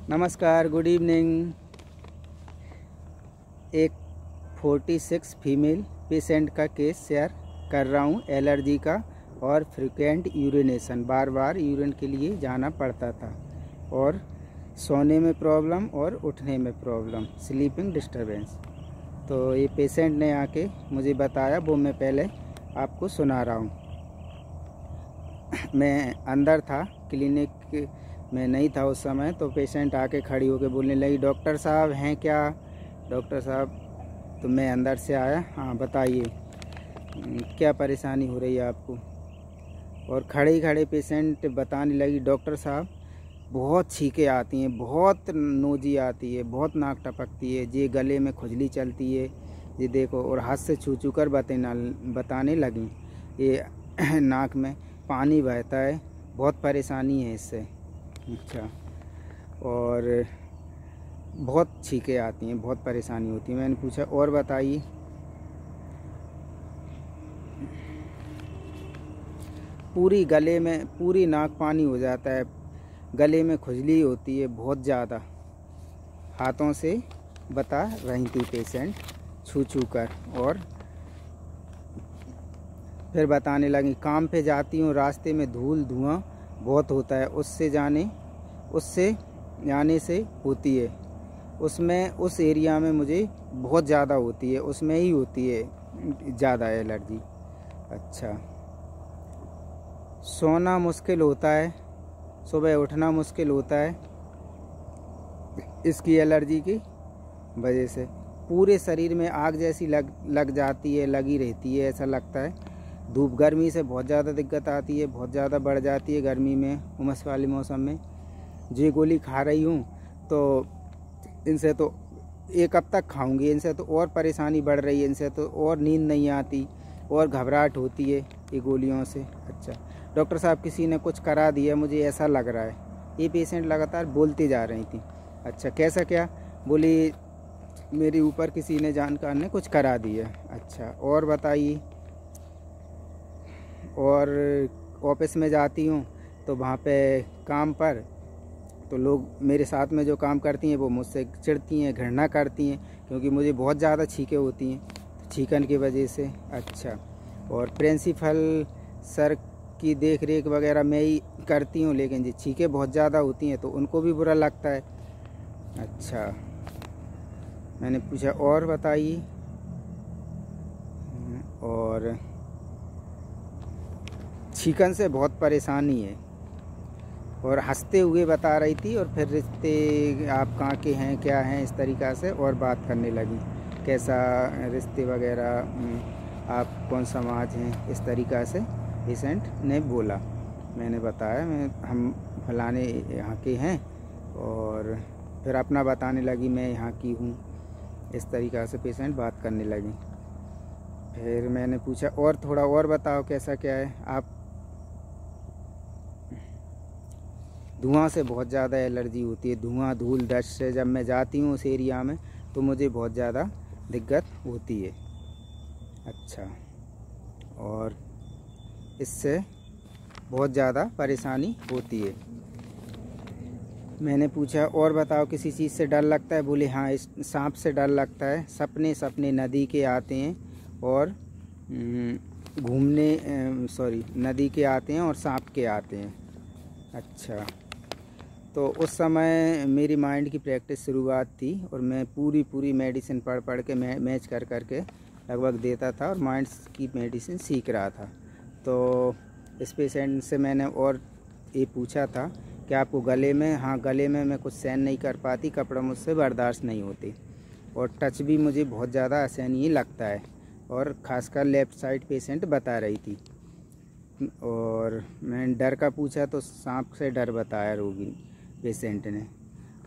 नमस्कार, good evening. एक 46 female patient का केस शेयर कर रहा हूँ एलर्जी का और फ्रिक्वेंट यूरिनेशन, बार बार यूरिन के लिए जाना पड़ता था और सोने में प्रॉब्लम और उठने में प्रॉब्लम, स्लीपिंग डिस्टरबेंस। तो ये पेशेंट ने आके मुझे बताया, वो मैं पहले आपको सुना रहा हूँ। मैं अंदर था, क्लिनिक में नहीं था उस समय, तो पेशेंट आके खड़ी होके बोलने लगी, डॉक्टर साहब हैं क्या? डॉक्टर साहब, तो मैं अंदर से आया, हाँ बताइए क्या परेशानी हो रही है आपको? और खड़े ही खड़े पेशेंट बताने लगी, डॉक्टर साहब बहुत छींकें आती हैं, बहुत नोजी आती है, बहुत नाक टपकती है, ये गले में खुजली चलती है, ये देखो। और हाथ से छू छू कर बताने लगी, ये नाक में पानी बहता है, बहुत परेशानी है इससे। अच्छा, और बहुत छींकें आती हैं, बहुत परेशानी होती है। मैंने पूछा और बताइए। पूरी गले में, पूरी नाक पानी हो जाता है, गले में खुजली होती है बहुत ज़्यादा, हाथों से बता रही थी पेशेंट छू छू कर। और फिर बताने लगी, काम पे जाती हूँ, रास्ते में धूल धुआं बहुत होता है, उससे जाने से होती है, उसमें उस एरिया में मुझे बहुत ज़्यादा होती है, उसमें ही होती है ज़्यादा एलर्जी। अच्छा, सोना मुश्किल होता है, सुबह उठना मुश्किल होता है इसकी एलर्जी की वजह से। पूरे शरीर में आग जैसी लग जाती है, लगी रहती है, ऐसा लगता है। धूप गर्मी से बहुत ज़्यादा दिक्कत आती है, बहुत ज़्यादा बढ़ जाती है गर्मी में, उमस वाले मौसम में। जो गोली खा रही हूँ तो इनसे तो एक हफ्ता तक खाऊंगी, इनसे तो और परेशानी बढ़ रही है, इनसे तो और नींद नहीं आती और घबराहट होती है ये गोलियों से। अच्छा डॉक्टर साहब, किसी ने कुछ करा दिया, मुझे ऐसा लग रहा है। ये पेशेंट लगातार बोलती जा रही थी। अच्छा कैसा क्या? बोली मेरे ऊपर किसी ने, जानकार ने कुछ करा दिया। अच्छा और बताइए। और ऑफिस में जाती हूँ तो वहाँ पे काम पर तो लोग मेरे साथ में जो काम करती हैं वो मुझसे चिढ़ती हैं, घृणा करती हैं, क्योंकि मुझे बहुत ज़्यादा छींकें होती हैं, छींकन की वजह से। अच्छा, और प्रिंसिपल सर की देख रेख वगैरह मैं ही करती हूँ, लेकिन जी छींकें बहुत ज़्यादा होती हैं तो उनको भी बुरा लगता है। अच्छा, मैंने पूछा और बताइए। और छींकन से बहुत परेशानी है, और हंसते हुए बता रही थी। और फिर रिश्ते आप कहाँ के हैं, क्या हैं, इस तरीक़ा से और बात करने लगी, कैसा रिश्ते वगैरह, आप कौन समाज हैं, इस तरीक़ा से पेशेंट ने बोला। मैंने बताया हम फलाने यहाँ के हैं, और फिर अपना बताने लगी, मैं यहाँ की हूँ, इस तरीक़ा से पेशेंट बात करने लगी। फिर मैंने पूछा और थोड़ा और बताओ कैसा क्या है आप? धुआं से बहुत ज़्यादा एलर्जी होती है, धुआं धूल डस्ट से जब मैं जाती हूँ उस एरिया में तो मुझे बहुत ज़्यादा दिक्कत होती है। अच्छा, और इससे बहुत ज़्यादा परेशानी होती है। मैंने पूछा और बताओ किसी चीज़ से डर लगता है? बोले हाँ, इस सांप से डर लगता है, सपने नदी के आते हैं और नदी के आते हैं और सांप के आते हैं। अच्छा, तो उस समय मेरी माइंड की प्रैक्टिस शुरुआत थी, और मैं पूरी मेडिसिन पढ़ के मैच कर के लगभग देता था, और माइंड की मेडिसिन सीख रहा था। तो इस पेशेंट से मैंने और ये पूछा था कि आपको गले में, हाँ गले में मैं कुछ सहन नहीं कर पाती, कपड़ा मुझसे बर्दाश्त नहीं होते, और टच भी मुझे बहुत ज़्यादा असहनीय लगता है, और ख़ासकर लेफ़्ट साइड पेशेंट बता रही थी। और मैंने डर का पूछा तो सांप से डर बताया रोगी पेशेंट ने,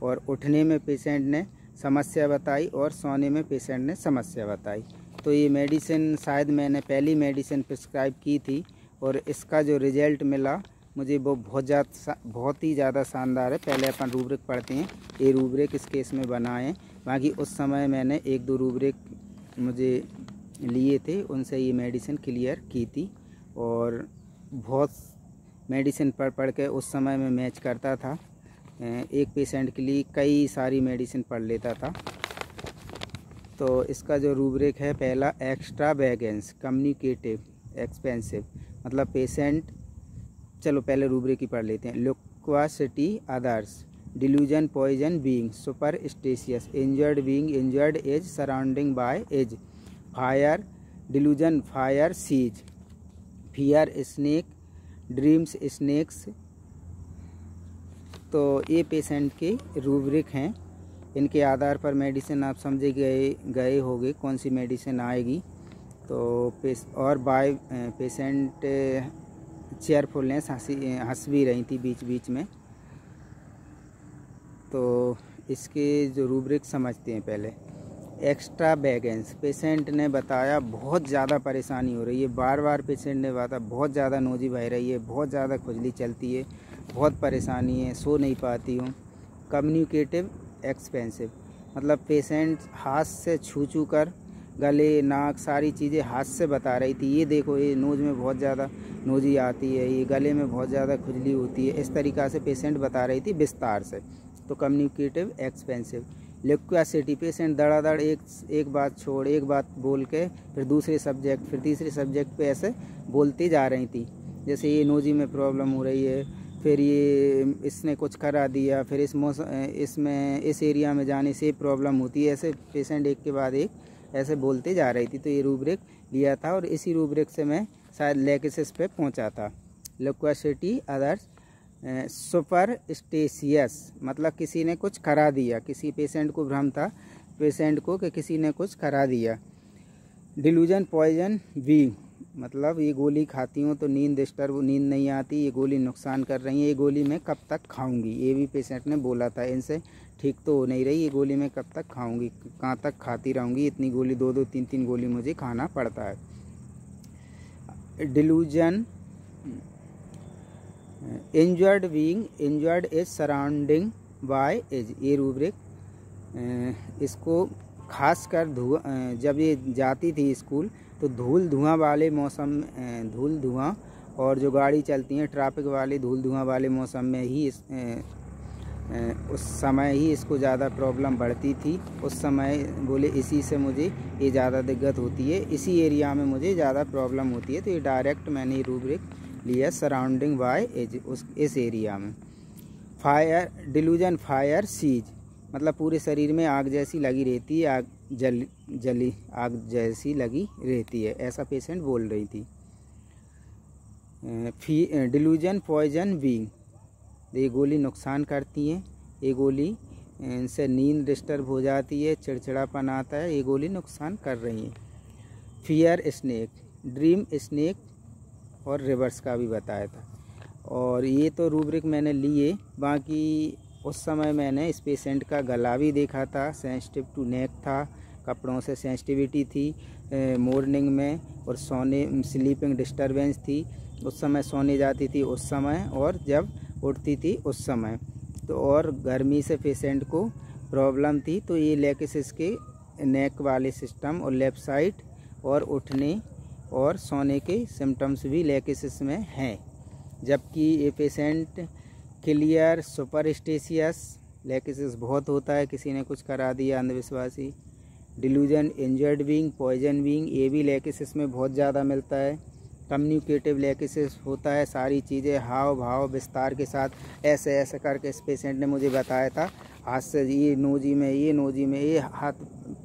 और उठने में पेशेंट ने समस्या बताई, और सोने में पेशेंट ने समस्या बताई। तो ये मेडिसिन शायद मैंने पहली मेडिसिन प्रिस्क्राइब की थी, और इसका जो रिज़ल्ट मिला मुझे वो बहुत ही ज़्यादा शानदार है। पहले अपन रूब्रिक पढ़ते हैं, ये रूब्रिक इस केस में बनाए, बाकी उस समय मैंने 1-2 रूब्रिक मुझे लिए थे, उनसे ये मेडिसिन क्लियर की थी। और बहुत मेडिसिन पढ़ के उस समय में मैच करता था, एक पेशेंट के लिए कई सारी मेडिसिन पढ़ लेता था। तो इसका जो रूब्रिक है, पहला एक्स्ट्रा वैगेंस कम्युनिकेटिव एक्सपेंसिव, मतलब पेशेंट, चलो पहले रूब्रिक ही पढ़ लेते हैं। Loquacity others, delusion poison being, superstitious, injured being injured as surrounding by as, fire delusion fire sees, fear snake, dreams snakes. तो ये पेशेंट के रूब्रिक हैं। इनके आधार पर मेडिसिन आप समझे गए होंगे कौन सी मेडिसिन आएगी। तो और बाय पेशेंट चेयरफुलनेस, हंस भी रही थी बीच बीच में। तो इसके जो रूब्रिक समझते हैं पहले। एक्स्ट्रा वैगेंस, पेशेंट ने बताया बहुत ज़्यादा परेशानी हो रही है, बार बार पेशेंट ने बताया बहुत ज़्यादा नोजी बह रही है, बहुत ज़्यादा खुजली चलती है, बहुत परेशानी है, सो नहीं पाती हूँ। कम्युनिकेटिव एक्सपेंसिव, मतलब पेशेंट हाथ से छू कर गले नाक सारी चीज़ें हाथ से बता रही थी, ये देखो ये नोज में बहुत ज़्यादा नोजी आती है, ये गले में बहुत ज़्यादा खुजली होती है, इस तरीक़ा से पेशेंट बता रही थी विस्तार से। तो कम्युनिकेटिव एक्सपेंसिव। लिक्वासिटी, पेशेंट धड़ाधड़ एक बात छोड़ एक बात बोल के फिर दूसरे सब्जेक्ट फिर तीसरे सब्जेक्ट पे ऐसे बोलती जा रही थी। जैसे ये नोजी में प्रॉब्लम हो रही है, फिर ये इसने कुछ करा दिया, फिर इसमें इस एरिया में जाने से प्रॉब्लम होती है, ऐसे पेशेंट एक के बाद एक ऐसे बोलते जा रही थी। तो ये रूब्रिक लिया था और इसी रूब्रिक से मैं शायद लेकेसिस पे पहुंचा था। लिक्वासिटी अदर्स, सुपरस्टिशियस, मतलब किसी ने कुछ करा दिया, किसी पेशेंट को भ्रम था पेशेंट को कि किसी ने कुछ करा दिया। डिल्यूजन पॉइजन बी, मतलब ये गोली खाती हूँ तो नींद नहीं आती, ये गोली नुकसान कर रही है, ये गोली मैं कब तक खाऊंगी, ये भी पेशेंट ने बोला था। इनसे ठीक तो हो नहीं रही, ये गोली मैं कब तक खाऊंगी, कहाँ तक खाती रहूँगी, इतनी गोली 2-2 3-3 गोली मुझे खाना पड़ता है। Delusion injured being injured as surrounding by age, ये रूब्रिक इसको खासकर जब ये जाती थी स्कूल तो धूल धुआं वाले मौसम, धूल धुआं और जो गाड़ी चलती हैं ट्रैफिक वाले धूल धुआं वाले मौसम में ही उस समय ही इसको ज़्यादा प्रॉब्लम बढ़ती थी। उस समय बोले इसी से मुझे ये ज़्यादा दिक्कत होती है, इसी एरिया में मुझे ज़्यादा प्रॉब्लम होती है। तो ये डायरेक्ट मैंने रूब्रिक लिया सराउंडिंग बाय एज, इस एरिया में। फायर डिल्यूजन फायर सीज, मतलब पूरे शरीर में आग जैसी लगी रहती है, आग जली आग जैसी लगी रहती है, ऐसा पेशेंट बोल रही थी। डिल्यूजन पॉइजन बीइंग, ये गोली नुकसान करती है, ये गोली इनसे नींद डिस्टर्ब हो जाती है, चिड़चिड़ापन आता है, ये गोली नुकसान कर रही है। फियर स्नेक, ड्रीम स्नेक और रिवर्स का भी बताया था। और ये तो रूब्रिक मैंने लिए, बाकी उस समय मैंने इस पेशेंट का गला भी देखा था, सेंसिटिव टू नेक था, कपड़ों से सेंसिटिविटी थी मॉर्निंग में, और स्लीपिंग डिस्टर्बेंस थी, उस समय सोने जाती थी उस समय, और जब उठती थी उस समय। तो और गर्मी से पेशेंट को प्रॉब्लम थी। तो ये लेकेसिस के नेक वाले सिस्टम और लेफ़्ट साइड और उठने और सोने के सिम्टम्स भी लेकेसिस में हैं। जबकि ये पेशेंट क्लियर सुपरस्टिशियस, लेकेसिस बहुत होता है, किसी ने कुछ करा दिया, अंधविश्वासी। Delusion injured being poison being, ये भी लेकेसिस में बहुत ज़्यादा मिलता है। कम्युनिकेटिव लेकेसिस होता है, सारी चीज़ें हाव भाव विस्तार के साथ ऐसे ऐसे करके इस पेशेंट ने मुझे बताया था, हाथ से ये नोजी में ये हाथ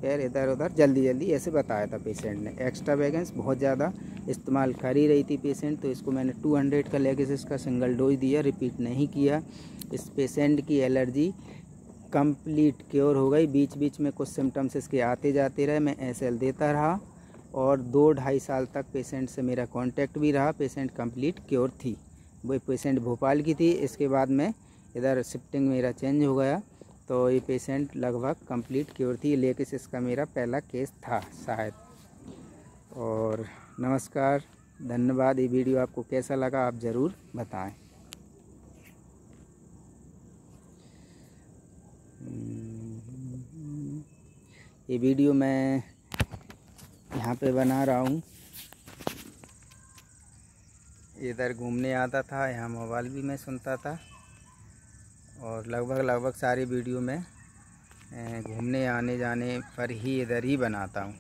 पैर इधर उधर जल्दी ऐसे बताया था पेशेंट ने। एक्स्ट्रा वैगेंस बहुत ज़्यादा इस्तेमाल कर ही रही थी पेशेंट, तो इसको मैंने 200 का लेकेसिस का सिंगल डोज दिया, रिपीट नहीं किया। इस पेशेंट की एलर्जी कंप्लीट क्योर हो गई। बीच बीच में कुछ सिम्टम्स इसके आते जाते रहे, मैं एसएल देता रहा और 2-2.5 साल तक पेशेंट से मेरा कांटेक्ट भी रहा। पेशेंट कंप्लीट क्योर थी। वो पेशेंट भोपाल की थी, इसके बाद में इधर शिफ्टिंग मेरा चेंज हो गया, तो ये पेशेंट लगभग कंप्लीट क्योर थी। लेकिन इसका मेरा पहला केस था शायद। और नमस्कार, धन्यवाद। ये वीडियो आपको कैसा लगा आप ज़रूर बताएं। ये वीडियो मैं यहाँ पे बना रहा हूँ, इधर घूमने आता था, यहाँ मोबाइल भी मैं सुनता था और लगभग सारी वीडियो में घूमने आने जाने पर ही इधर ही बनाता हूँ।